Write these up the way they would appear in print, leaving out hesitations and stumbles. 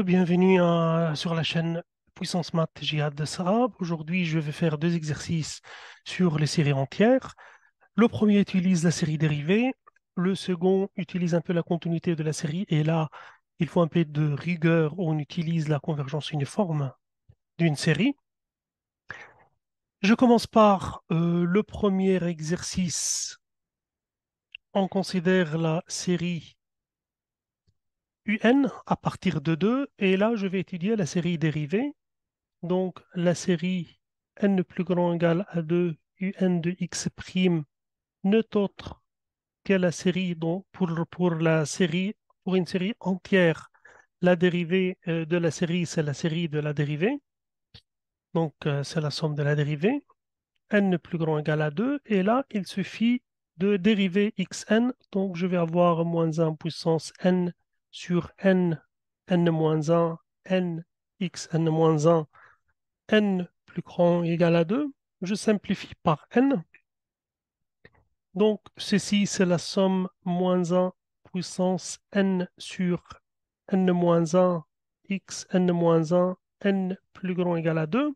Bienvenue sur la chaîne Puissance Math Jihad de Sarab. Aujourd'hui, je vais faire deux exercices sur les séries entières. Le premier utilise la série dérivée, le second utilise un peu la continuité de la série, et là, il faut un peu de rigueur où on utilise la convergence uniforme d'une série. Je commence par le premier exercice. On considère la série UN à partir de 2, et là, je vais étudier la série dérivée. Donc, la série n plus grand égal à 2 un de x prime n'est autre que la série dont pour une série entière, la dérivée de la série, c'est la série de la dérivée. Donc, c'est la somme de la dérivée. N plus grand égal à 2. Et là, il suffit de dériver xn. Donc, je vais avoir moins 1 puissance n sur n moins 1, n, xn moins 1 n plus grand égal à 2, je simplifie par n. Donc, ceci, c'est la somme moins 1 puissance n sur n moins 1, x n moins 1, n plus grand égal à 2.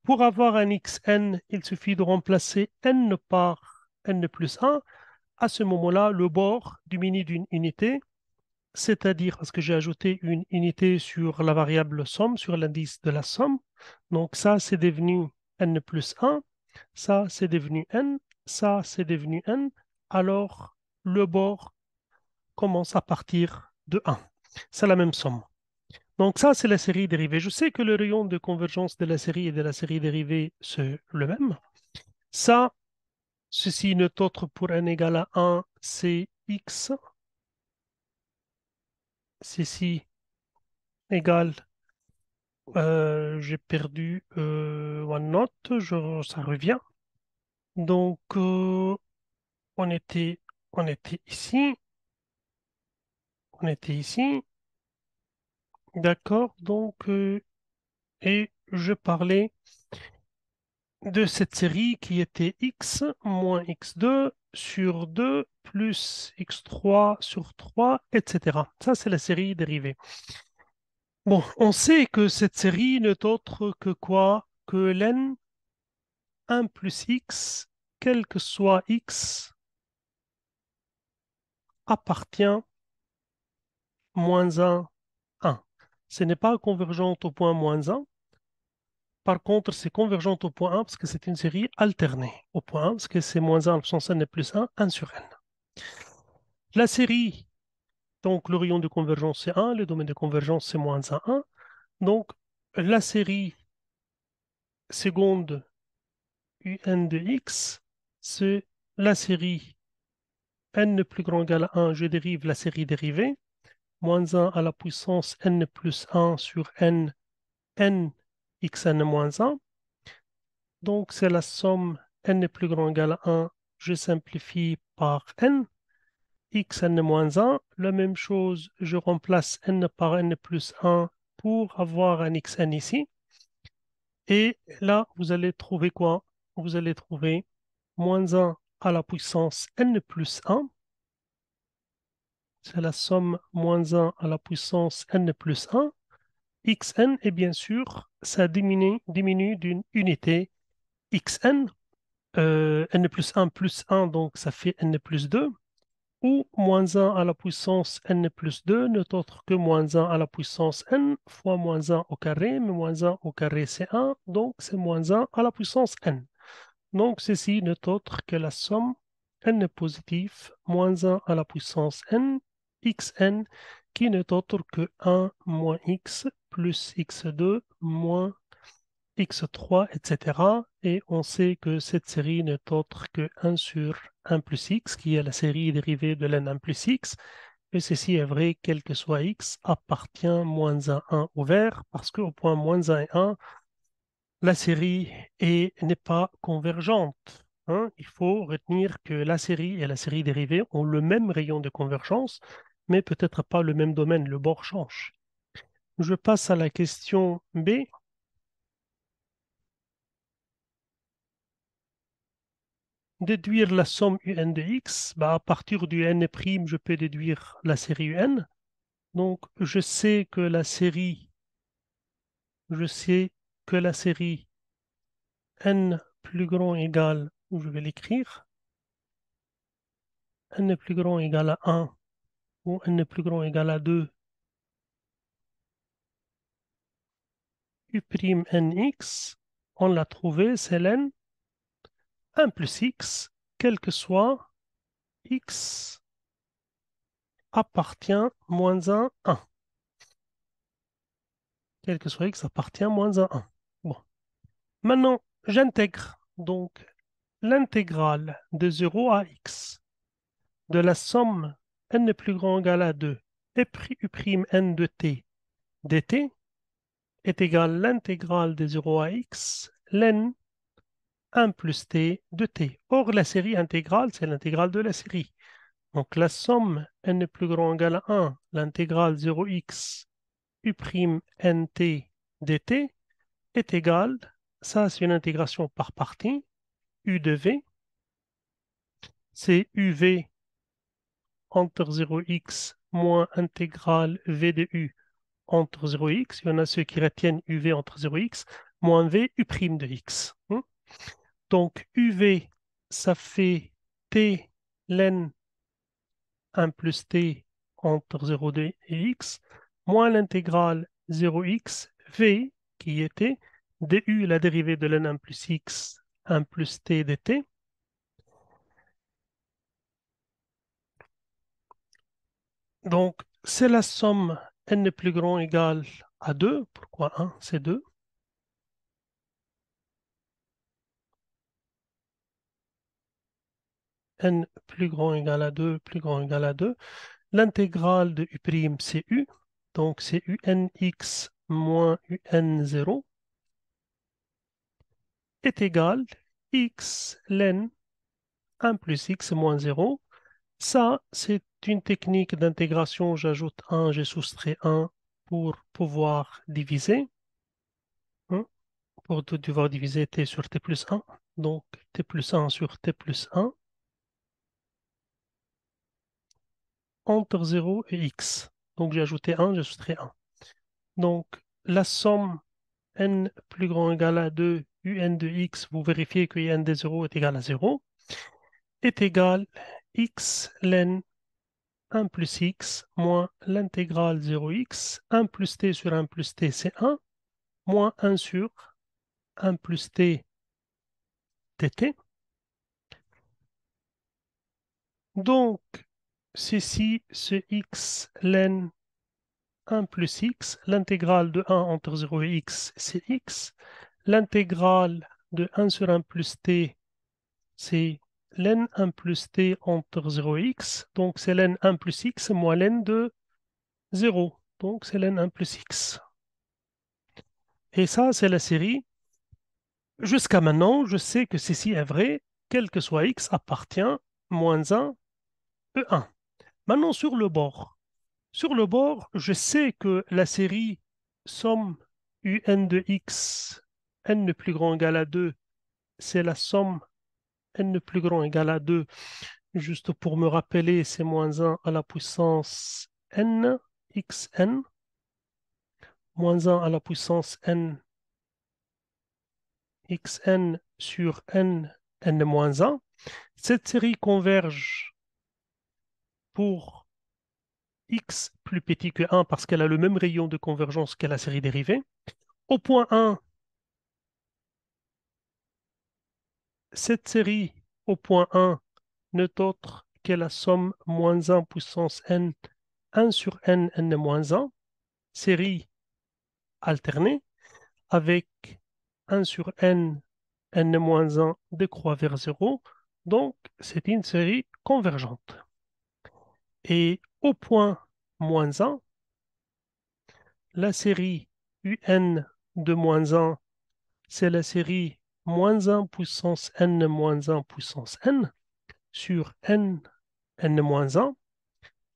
Pour avoir un xn, il suffit de remplacer n par n plus 1. À ce moment-là, le bord diminue d'une unité, c'est-à-dire parce que j'ai ajouté une unité sur la variable somme, sur l'indice de la somme. Donc ça, c'est devenu n plus 1, ça, c'est devenu n, ça, c'est devenu n. Alors, le bord commence à partir de 1. C'est la même somme. Donc ça, c'est la série dérivée. Je sais que le rayon de convergence de la série et de la série dérivée, c'est le même. Ça, ceci n'est autre pour n égale à 1, c'est x. Ceci égale j'ai perdu OneNote, ça revient. Donc, on était, on était ici, on était ici, d'accord. Donc, et je parlais de cette série qui était x moins x2 sur 2 plus x3 sur 3, etc. Ça, c'est la série dérivée. Bon, on sait que cette série n'est autre que quoi? Que ln 1 plus x, quel que soit x, appartient moins 1, 1. Ce n'est pas convergente au point moins 1. Par contre, c'est convergente au point 1 parce que c'est une série alternée au point 1 parce que c'est moins 1 puissance n plus 1, 1 sur n. La série, donc le rayon de convergence c'est 1, le domaine de convergence c'est moins 1, 1. Donc la série seconde un de x, c'est la série n plus grand égal à 1, je dérive la série dérivée, moins 1 à la puissance n plus 1 sur n, n xn moins 1. Donc, c'est la somme n plus grand égal à 1. Je simplifie par n. Xn moins 1. La même chose, je remplace n par n plus 1 pour avoir un xn ici. Et là, vous allez trouver quoi? Vous allez trouver moins 1 à la puissance n plus 1. C'est la somme moins 1 à la puissance n plus 1. Xn, et bien sûr, ça diminue d'une unité xn. N plus 1, donc ça fait n plus 2, ou moins 1 à la puissance n plus 2 n'est autre que moins 1 à la puissance n fois moins 1 au carré, mais moins 1 au carré c'est 1, donc c'est moins 1 à la puissance n. Donc ceci n'est autre que la somme n positif moins 1 à la puissance n, xn, qui n'est autre que 1 moins x plus x2 moins x3, etc. Et on sait que cette série n'est autre que 1 sur 1 plus x, qui est la série dérivée de ln 1 plus x. Et ceci est vrai, quel que soit x, appartient moins à 1 au vert, parce qu'au point moins 1 et 1, la série n'est pas convergente. Hein. Il faut retenir que la série et la série dérivée ont le même rayon de convergence, mais peut-être pas le même domaine, le bord change. Je passe à la question B. Déduire la somme un de x, bah, à partir du n', je peux déduire la série un. Donc, je sais que la série n plus grand égale, je vais l'écrire, n plus grand égale à 1 ou n plus grand égale à 2, u' nx, on l'a trouvé, c'est ln 1 plus x, quel que soit x appartient moins 1, 1. Quel que soit x appartient moins 1, 1. Bon. Maintenant, j'intègre donc l'intégrale de 0 à x de la somme n plus grand ou égal à 2 et u' n de t dt est égal à l'intégrale de 0 à x ln 1 plus t de t. Or, la série intégrale, c'est l'intégrale de la série. Donc, la somme n plus grand ou égal à 1, l'intégrale 0x u'nt dt est égale, ça c'est une intégration par partie, u de v, c'est uv entre 0x moins intégrale v de u entre 0x, il y en a ceux qui retiennent uv entre 0x, moins v u' de x. Donc uv, ça fait t ln 1 plus t entre 0 et x, moins l'intégrale 0x v, qui était du, la dérivée de ln 1 plus x, 1 plus t dt. Donc, c'est la somme n plus grand égale à 2. Pourquoi 1? C'est 2. N plus grand égale à 2, plus grand égale à 2. L'intégrale de u', c'est u. Donc, c'est unx moins un0 est égal x ln 1 plus x moins 0. Ça, c'est une technique d'intégration. J'ajoute 1, j'ai soustrait 1 pour pouvoir diviser. Hein, pour devoir diviser t sur t plus 1. Donc, t plus 1 sur t plus 1 entre 0 et x. Donc, j'ai ajouté 1, j'ai soustrait 1. Donc, la somme n plus grand ou égal à 2 un de x, vous vérifiez que un de 0 est égal à 0, est égal x ln 1 plus x moins l'intégrale 0x, 1 plus t sur 1 plus t, c'est 1, moins 1 sur 1 plus t dt. Donc, ceci, ce x ln 1 plus x, l'intégrale de 1 entre 0 et x, c'est x. L'intégrale de 1 sur 1 plus t, c'est ln 1 plus t entre 0 et x. Donc, c'est ln 1 plus x moins ln de 0. Donc, c'est ln 1 plus x. Et ça, c'est la série. Jusqu'à maintenant, je sais que ceci est vrai, quel que soit x appartient moins 1, E1. Maintenant, sur le bord. Sur le bord, je sais que la série somme un de x, n plus grand égal à 2, c'est la somme n plus grand égal à 2. Juste pour me rappeler, c'est moins 1 à la puissance n, xn, moins 1 à la puissance n, xn sur n, n moins 1. Cette série converge pour x plus petit que 1 parce qu'elle a le même rayon de convergence que la série dérivée. Au point 1, cette série au point 1 n'est autre que la somme moins 1 puissance n, 1 sur n, n moins 1, série alternée, avec 1 sur n, n moins 1 décroît vers 0. Donc, c'est une série convergente. Et au point moins 1, la série un de moins 1, c'est la série moins 1 puissance n moins 1 puissance n sur n, n moins 1.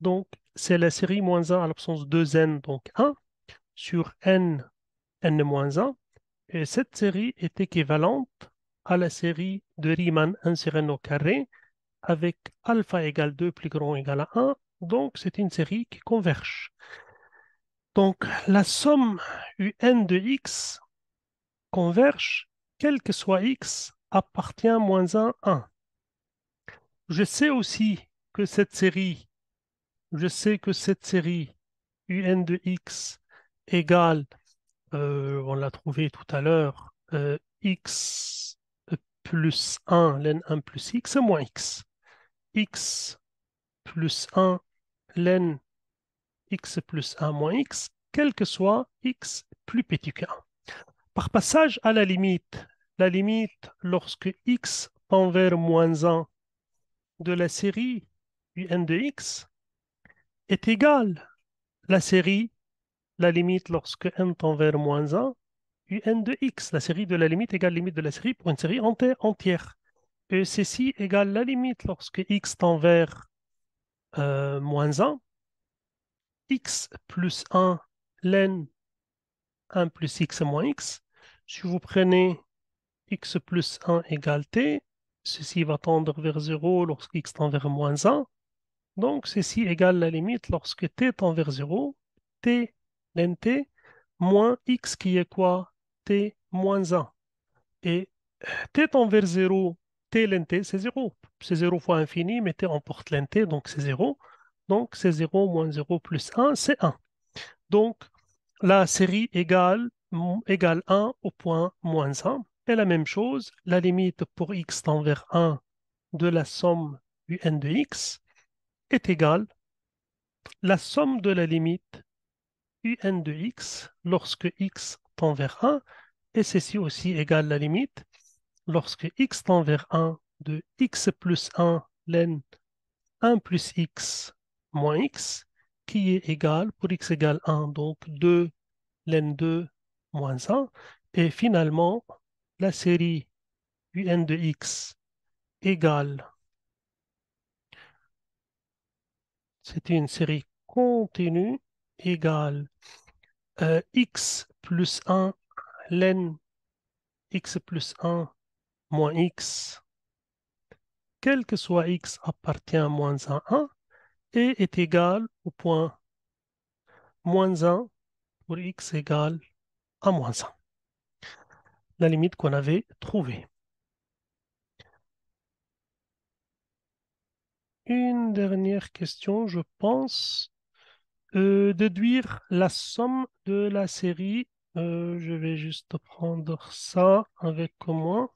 Donc, c'est la série moins 1 à l'absence de 2n, donc 1, sur n, n moins 1. Et cette série est équivalente à la série de Riemann 1 sur n au carré avec alpha égale 2 plus grand égale à 1. Donc, c'est une série qui converge. Donc, la somme UN de x converge, quel que soit x, appartient à moins 1, 1. Je sais aussi que cette série, je sais que cette série UN de x égale, on l'a trouvé tout à l'heure, x plus 1, len 1 plus x moins x. X plus 1, len x plus 1 moins x, quel que soit x plus petit que 1. Par passage à la limite lorsque x tend vers moins 1 de la série un de x est égale la série, la limite lorsque n tend vers moins 1, un de x, la série de la limite égale limite de la série pour une série entière. Et ceci égale la limite lorsque x tend vers moins 1, x plus 1, len 1 plus x moins x. Si vous prenez x plus 1 égale t, ceci va tendre vers 0 lorsque x tend vers moins 1. Donc, ceci égale la limite lorsque t tend vers 0, t len t, moins x qui est quoi? T moins 1. Et t tend vers 0, t len t, c'est 0. C'est 0 fois infini, mais t emporte len t, donc c'est 0. Donc, c'est 0 moins 0 plus 1, c'est 1. Donc, la série égale 1 au point moins 1. Et la même chose, la limite pour x tend vers 1 de la somme un de x est égale la somme de la limite un de x lorsque x tend vers 1, et ceci aussi égale la limite lorsque x tend vers 1 de x plus 1 len 1 plus x moins x, qui est égal, pour x égale 1, donc 2 len 2 moins 1. Et finalement, la série un de x égale, c'est une série continue, égale x plus 1 len x plus 1 moins x, quel que soit x appartient à moins 1, 1, et est égal au point moins 1 pour x égale à moins 1, la limite qu'on avait trouvée. Une dernière question, je pense. Déduire la somme de la série. Je vais juste prendre ça avec moi.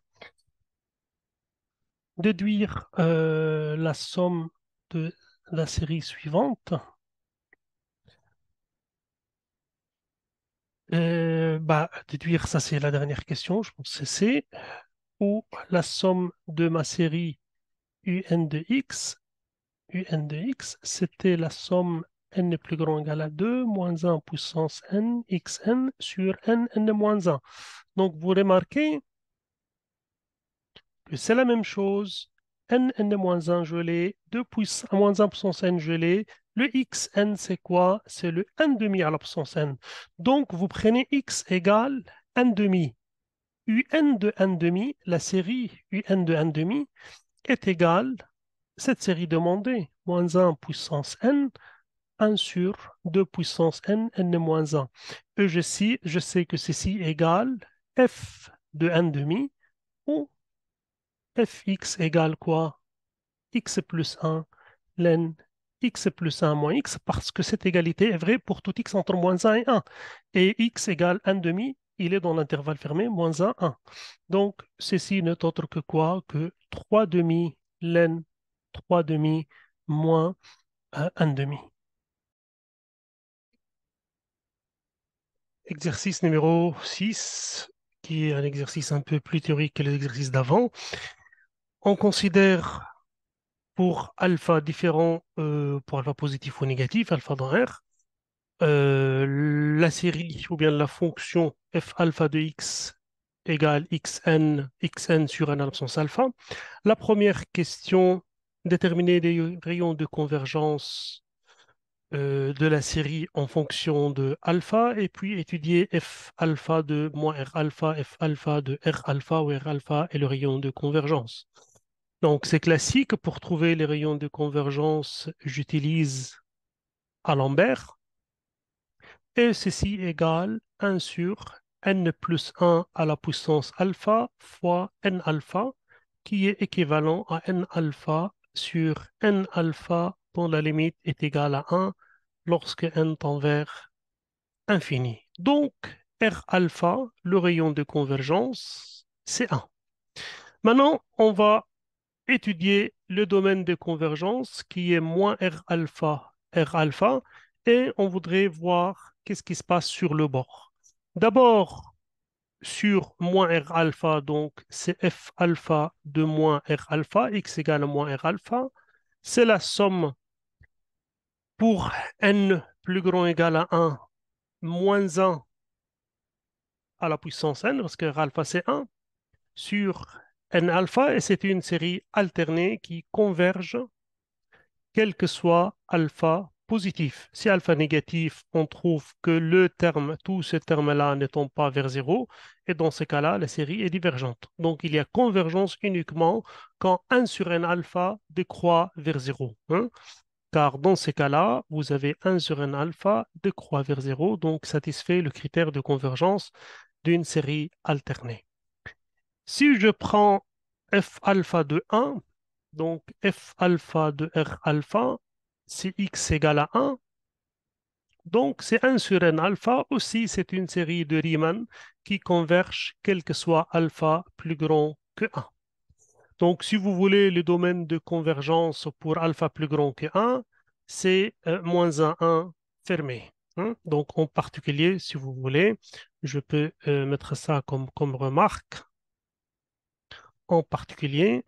Déduire la somme de la série suivante. Déduire, ça c'est la dernière question, je pense que c'est ou la somme de ma série un de x. Un de x, c'était la somme n est plus grand ou égal à 2 moins 1 puissance n xn sur n moins 1. Donc vous remarquez que c'est la même chose. N-1, je l'ai. 2 puissance, moins 1 puissance n, je l'ai. Le xn, c'est quoi? C'est le n demi à la puissance n. Donc, vous prenez x égale n demi. Un de n demi, la série un de n demi, est égale, cette série demandée, moins 1 puissance n, 1 sur 2 puissance n, n moins 1. Et je sais que ceci égale f de n demi, ou fx égale quoi? X plus 1, len x plus 1 moins x, parce que cette égalité est vraie pour tout x entre moins 1 et 1. Et x égale 1 demi, il est dans l'intervalle fermé, moins 1, 1. Donc, ceci n'est autre que quoi? Que 3 demi, len 3 demi moins 1 demi. Exercice numéro 6, qui est un exercice un peu plus théorique que l'exercice d'avant. On considère pour alpha différent, pour alpha positif ou négatif, alpha dans R, la série ou bien la fonction f alpha de x égale xn sur n à l'absence alpha. La première question, déterminer les rayons de convergence de la série en fonction de alpha et puis étudier f alpha de moins r alpha, f alpha de r alpha où r alpha est le rayon de convergence. Donc c'est classique, pour trouver les rayons de convergence, j'utilise Alembert. et ceci égale 1 sur n plus 1 à la puissance alpha fois n alpha, qui est équivalent à n alpha sur n alpha dont la limite est égale à 1 lorsque n tend vers infini. Donc, R alpha, le rayon de convergence, c'est 1. Maintenant, on va étudier le domaine de convergence qui est moins R alpha, et on voudrait voir qu'est-ce qui se passe sur le bord. D'abord, sur moins R alpha, donc c'est F alpha de moins R alpha, x égale à moins R alpha, c'est la somme pour n plus grand ou égal à 1, moins 1 à la puissance n, parce que R alpha c'est 1, sur n alpha, et c'est une série alternée qui converge quel que soit alpha positif. Si alpha négatif, on trouve que le terme, tout ce terme-là ne tombe pas vers zéro, et dans ce cas-là, la série est divergente. Donc, il y a convergence uniquement quand 1 sur n alpha décroît vers zéro, hein. Car dans ces cas-là, vous avez 1 sur n alpha décroît vers zéro, donc satisfait le critère de convergence d'une série alternée. Si je prends f alpha de 1, donc f alpha de r alpha, c'est x égale à 1. Donc c'est 1 sur n alpha. Aussi, c'est une série de Riemann qui converge quel que soit alpha plus grand que 1. Donc si vous voulez le domaine de convergence pour alpha plus grand que 1, c'est moins 1 fermé, hein. Donc en particulier, si vous voulez, je peux mettre ça comme remarque. En particulier,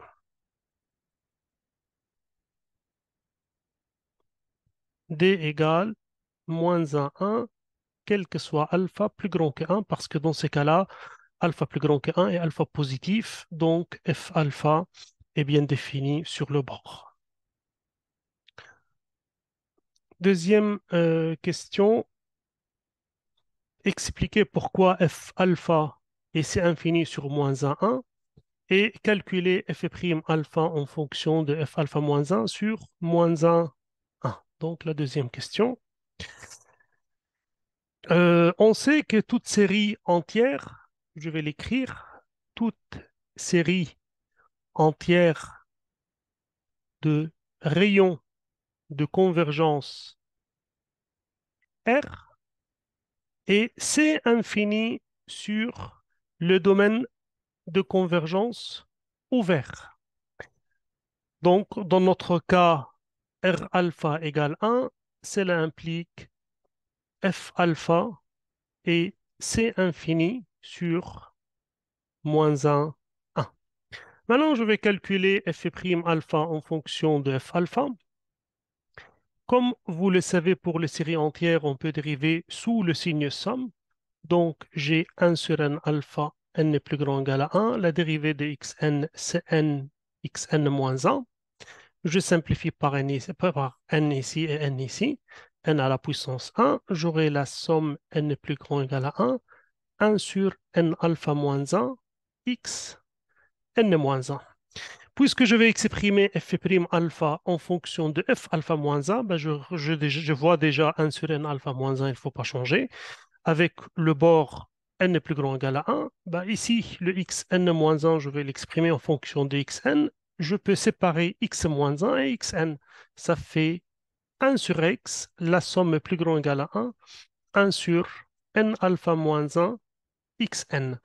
d égale moins 1, quel que soit alpha plus grand que 1, parce que dans ces cas-là, alpha plus grand que 1 est alpha positif, donc f alpha est bien défini sur le bord. Deuxième question, expliquer pourquoi f alpha et c'est infini sur moins 1 et calculer f' alpha en fonction de f alpha moins 1 sur moins 1. Donc la deuxième question. On sait que toute série entière, je vais l'écrire, toute série entière de rayons de convergence R et C infini sur le domaine de convergence ouvert. Donc, dans notre cas, R alpha égale 1, cela implique F alpha et C infini sur moins 1. Maintenant, je vais calculer f' alpha en fonction de f alpha. Comme vous le savez, pour les séries entières, on peut dériver sous le signe somme. Donc, j'ai 1 sur n alpha, n est plus grand ou égal à 1. La dérivée de xn, c'est n, xn moins 1. Je simplifie par n ici et n ici. N à la puissance 1. J'aurai la somme n est plus grand ou égal à 1. 1 sur n alpha moins 1, x, n moins 1. Puisque je vais exprimer f' alpha en fonction de f alpha moins 1, ben je vois déjà 1 sur n alpha moins 1, il ne faut pas changer. Avec le bord n est plus grand ou égal à 1, ben ici, le xn moins 1, je vais l'exprimer en fonction de xn. Je peux séparer x moins 1 et xn. Ça fait 1 sur x, la somme est plus grand ou égal à 1, 1 sur n alpha moins 1, xn.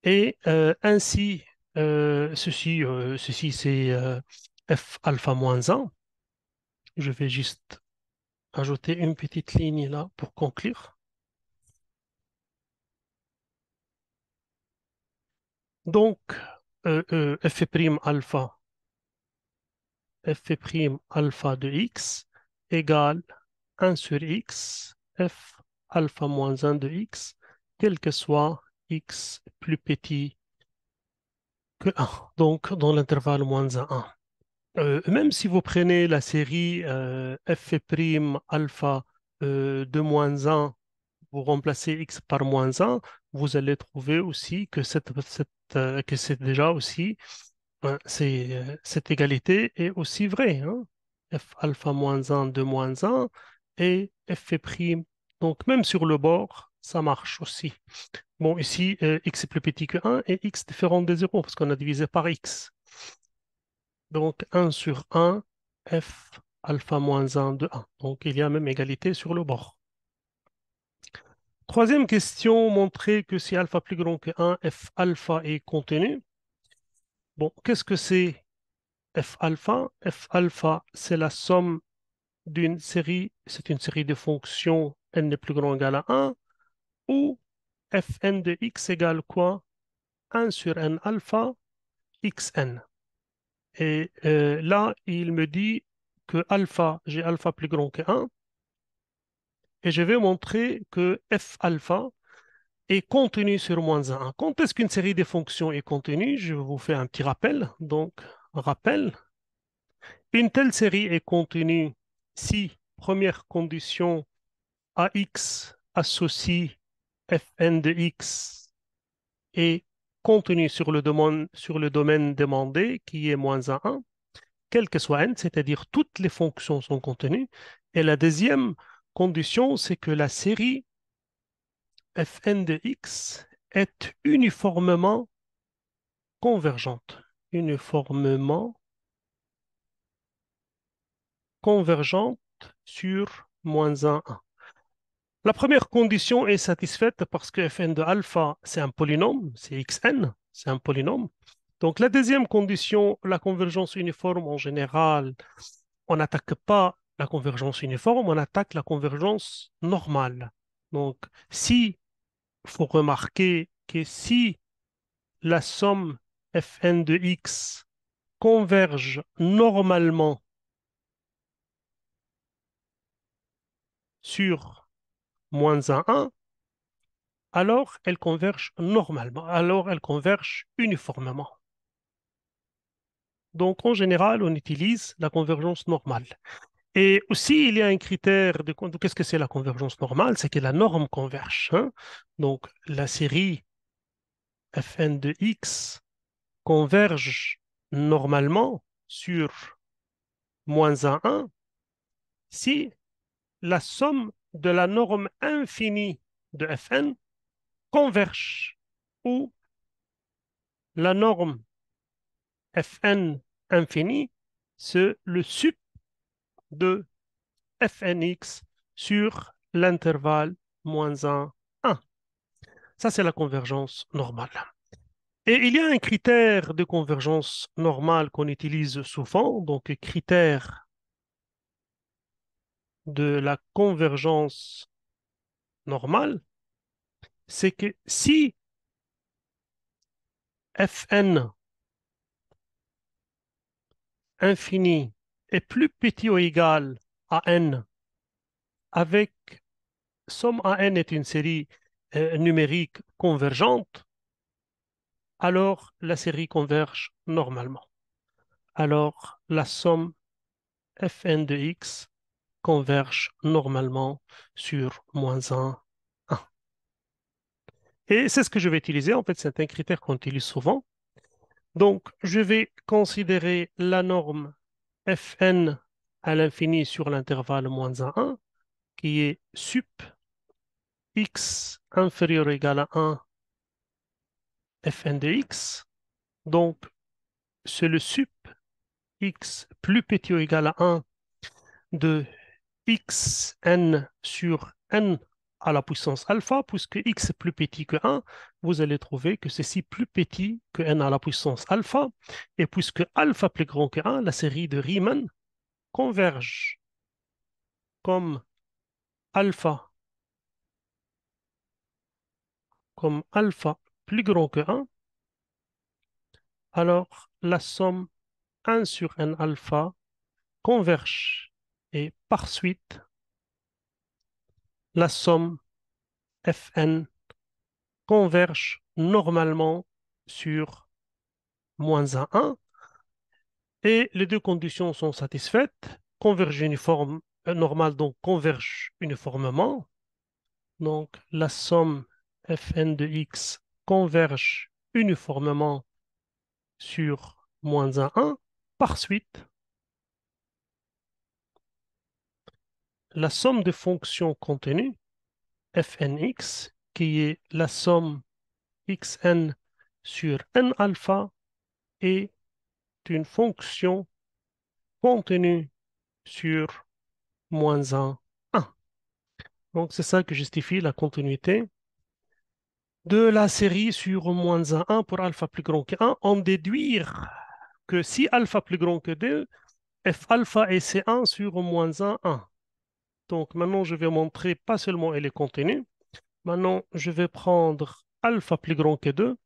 Et ainsi, ceci c'est f alpha moins 1. Je vais juste ajouter une petite ligne là pour conclure. Donc, f' alpha, f' alpha de x égale 1 sur x, f alpha moins 1 de x, quel que soit x plus petit que 1, donc dans l'intervalle moins 1. Même si vous prenez la série f' alpha de moins 1, vous remplacez x par moins 1, vous allez trouver aussi que que c'est déjà aussi, cette égalité est aussi vraie, hein. F alpha moins 1 de moins 1 et f' Donc, même sur le bord, ça marche aussi. Bon, ici, x est plus petit que 1 et x différent de 0 parce qu'on a divisé par x. Donc, 1 sur 1, f alpha moins 1 de 1. Donc, il y a même égalité sur le bord. Troisième question, montrer que si alpha plus grand que 1, f alpha est contenu. Bon, qu'est-ce que c'est f alpha? F alpha, c'est la somme d'une série, c'est une série de fonctions n n'est plus grand ou égal à 1, où fn de x égale quoi? 1 sur n alpha xn. Et là, il me dit que alpha, j'ai alpha plus grand que 1, et je vais montrer que f alpha est contenu sur moins 1. Quand est-ce qu'une série de fonctions est contenue? Je vous fais un petit rappel. Donc, rappel, une telle série est contenue si, première condition, AX associe Fn de x est contenu sur le domaine demandé, qui est moins 1, quel que soit n, c'est-à-dire toutes les fonctions sont contenues. Et la deuxième condition, c'est que la série Fn de x est uniformément convergente. Uniformément convergente sur moins 1. La première condition est satisfaite parce que fn de alpha, c'est un polynôme, c'est xn, c'est un polynôme. Donc la deuxième condition, la convergence uniforme, en général, on n'attaque pas la convergence uniforme, on attaque la convergence normale. Donc si, il faut remarquer que si la somme fn de x converge normalement sur moins 1, alors elle converge normalement, alors elle converge uniformément. Donc en général, on utilise la convergence normale. Et aussi, il y a un critère de qu'est-ce que c'est la convergence normale? C'est que la norme converge, hein. Donc la série Fn de x converge normalement sur moins 1 si la somme de la norme infinie de Fn converge ou la norme Fn infini, c'est le sup de Fnx sur l'intervalle moins 1, 1. Ça, c'est la convergence normale. Et il y a un critère de convergence normale qu'on utilise souvent, donc critère de la convergence normale, c'est que si Fn infini est plus petit ou égal à n avec somme AN est une série numérique convergente, alors la série converge normalement. Alors la somme Fn de x converge normalement sur moins 1, 1. Et c'est ce que je vais utiliser. En fait, c'est un critère qu'on utilise souvent. Donc, je vais considérer la norme Fn à l'infini sur l'intervalle moins 1, 1, qui est sup x inférieur ou égal à 1 Fn de x. Donc, c'est le sup x plus petit ou égal à 1 de xn sur n à la puissance alpha, puisque x est plus petit que 1, vous allez trouver que ceci plus petit que n à la puissance alpha, et puisque alpha plus grand que 1, la série de Riemann converge comme alpha, comme alpha plus grand que 1, alors la somme 1 sur n alpha converge, et par suite, la somme Fn converge normalement sur moins 1, 1, et les deux conditions sont satisfaites. Converge uniforme, normal, donc converge uniformément. Donc la somme Fn de x converge uniformément sur moins 1, 1. Par suite, la somme de fonctions contenues Fnx, qui est la somme xn sur n alpha, est une fonction contenue sur moins 1, 1. Donc, c'est ça qui justifie la continuité de la série sur moins 1, 1 pour alpha plus grand que 1. On déduit que si alpha plus grand que 2, f alpha est C1 sur moins 1, 1. Donc, maintenant, je vais montrer pas seulement elle est contenue. Maintenant, je vais prendre alpha plus grand que 2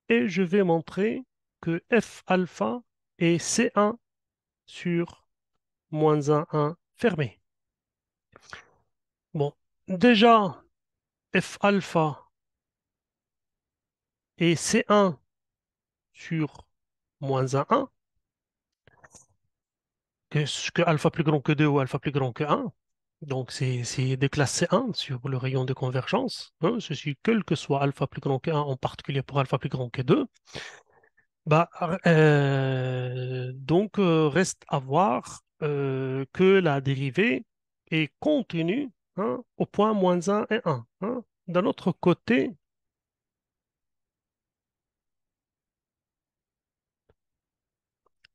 et je vais montrer que f alpha est C1 sur moins 1, 1 fermé. Bon, déjà, f alpha est C1 sur moins 1, 1. Que alpha plus grand que 2 ou alpha plus grand que 1. Donc, c'est de classe C1 sur le rayon de convergence. Hein, ceci, quel que soit alpha plus grand que 1, en particulier pour alpha plus grand que 2. Bah, donc, reste à voir que la dérivée est contenue, hein, au point moins 1 et 1. Hein. D'un autre côté,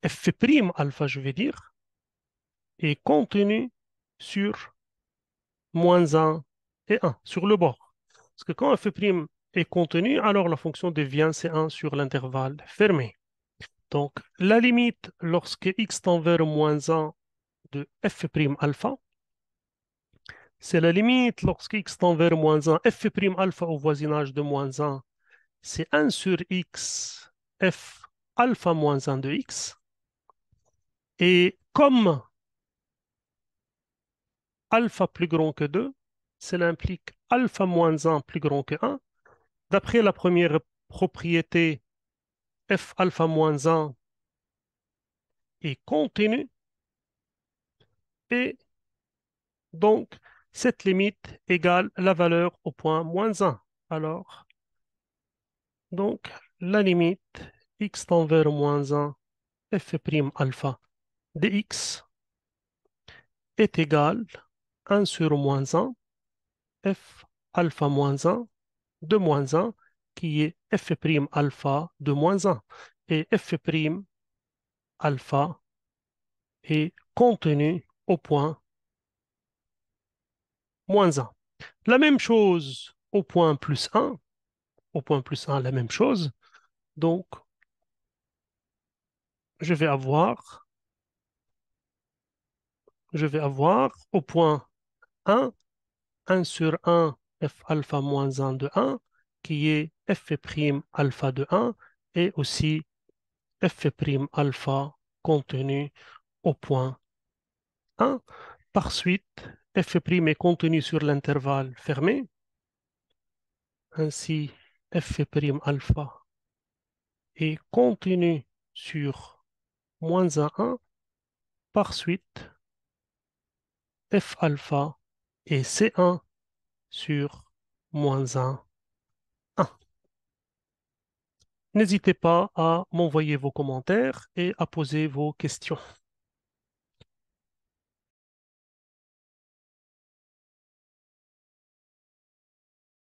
f' alpha, je vais dire, est contenue sur moins 1 et 1, sur le bord. Parce que quand f' est contenu, alors la fonction devient C1 sur l'intervalle fermé. Donc, la limite lorsque x tend vers moins 1 de f' alpha, c'est la limite lorsque x tend vers moins 1, f' alpha au voisinage de moins 1, c'est 1 sur x f alpha moins 1 de x. Et comme alpha plus grand que 2, cela implique alpha moins 1 plus grand que 1. D'après la première propriété, f alpha moins 1 est continu et donc cette limite égale la valeur au point moins 1. Alors, donc la limite x tend vers moins 1 f' alpha dx est égale 1 sur moins 1 f alpha moins 1 de moins 1 qui est f' alpha de moins 1. Et f' alpha est contenu au point moins 1. La même chose au point plus 1. Au point plus 1, la même chose. Donc, je vais avoir, au point 1, 1 sur 1 f alpha moins 1 de 1, qui est f' alpha de 1, et aussi f' alpha contenu au point 1. Par suite, f' est contenu sur l'intervalle fermé. Ainsi, f' alpha est contenu sur moins 1, 1. Par suite, f alpha est C1 sur moins 1, 1. N'hésitez pas à m'envoyer vos commentaires et à poser vos questions.